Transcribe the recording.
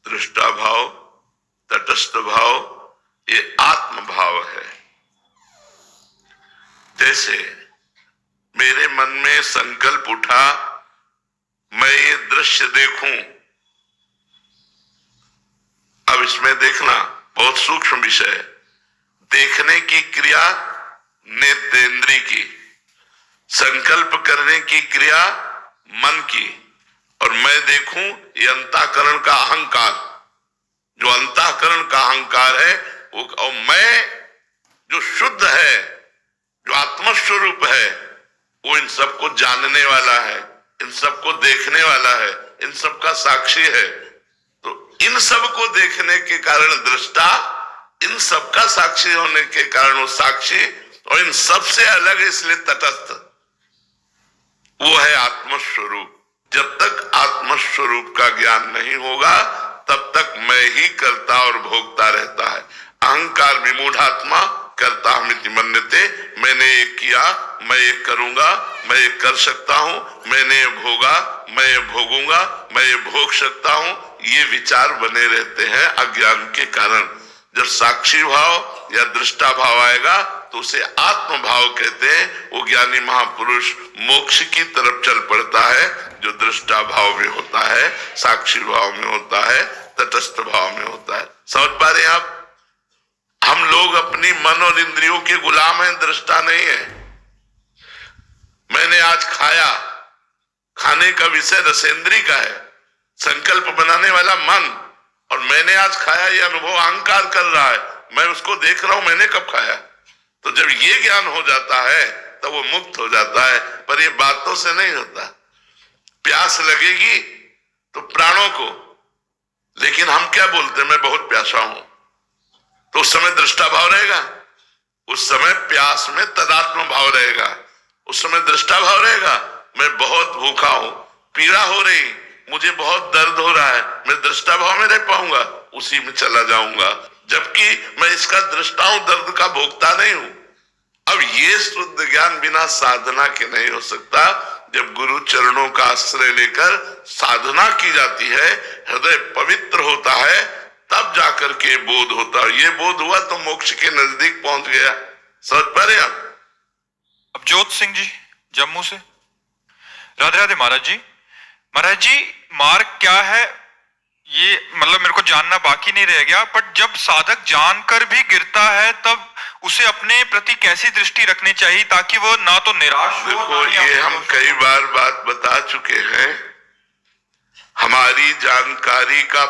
दृष्टा भाव, तटस्थ भाव, ये आत्म भाव है। जैसे मेरे मन में संकल्प उठा, मैं ये दृश्य देखूं। अब इसमें देखना बहुत सूक्ष्म विषय है। देखने की क्रिया नेत्रेंद्रिय की, संकल्प करने की क्रिया मन की, और मैं देखूं ये अंतःकरण का अहंकार। जो अंतःकरण का अहंकार है वो, और मैं जो शुद्ध है, जो आत्मस्वरूप है, वो इन सबको जानने वाला है, इन सबको देखने वाला है, इन सबका साक्षी है। तो इन सबको देखने के कारण दृष्टा, इन सबका साक्षी होने के कारण वो साक्षी, और इन सबसे अलग इसलिए तटस्थ। वो है आत्मस्वरूप। जब तक आत्मस्वरूप का ज्ञान नहीं होगा तब तक मैं ही करता और भोगता रहता है। अहंकार विमूढ़ात्मा करता मिति मन्यते। मैंने ये किया, मैं ये करूंगा, मैं ये कर सकता हूं, मैंने ये भोगा, मैं ये भोगूंगा, मैं ये भोग सकता हूं, ये विचार बने रहते हैं अज्ञान के कारण। जब साक्षी भाव या दृष्टा भाव आएगा तो उसे आत्म भाव कहते हैं। वो ज्ञानी महापुरुष मोक्ष की तरफ चल पड़ता है, जो दृष्टा भाव में होता है, साक्षी भाव में होता है, तटस्थ भाव में होता है। समझ पा रहे हैं आप? हम लोग अपनी मन और इंद्रियों के गुलाम हैं, दृष्टा नहीं है। मैंने आज खाया, खाने का विषय रसेंद्रिय का है, संकल्प बनाने वाला मन, और मैंने आज खाया ये अनुभव अहंकार कर रहा है। मैं उसको देख रहा हूं, मैंने कब खाया। तो जब ये ज्ञान हो जाता है तब वो मुक्त हो जाता है। पर ये बातों से नहीं होता। प्यास लगेगी तो प्राणों को, लेकिन हम क्या बोलते, मैं बहुत प्यासा हूं, तो उस समय दृष्टा भाव रहेगा, उस समय प्यास में तदात्म भाव रहेगा, उस समय दृष्टा भाव रहेगा। मैं बहुत भूखा हूं, पीड़ा हो रही, मुझे बहुत दर्द हो रहा है, मैं दृष्टा भाव में रह पाऊंगा, उसी में चला जाऊंगा, जबकि मैं इसका दृष्टा हूं, दर्द का भोगता नहीं हूं। अब ये शुद्ध ज्ञान बिना साधना के नहीं हो सकता। जब गुरु चरणों का आश्रय लेकर साधना की जाती है, हृदय पवित्र होता है, तब जाकर के बोध होता है। ये बोध हुआ तो मोक्ष के नजदीक पहुंच गया। समझ पा रहे आप? अब जोत सिंह जी जम्मू से। राधे राधे महाराज जी। महाराज जी, मार्ग क्या है ये मतलब मेरे को जानना बाकी नहीं रह गया, बट जब साधक जानकर भी गिरता है तब उसे अपने प्रति कैसी दृष्टि रखनी चाहिए ताकि वो ना तो निराश हो। देखो, ये हम कई बार बात बता चुके हैं। हमारी जानकारी का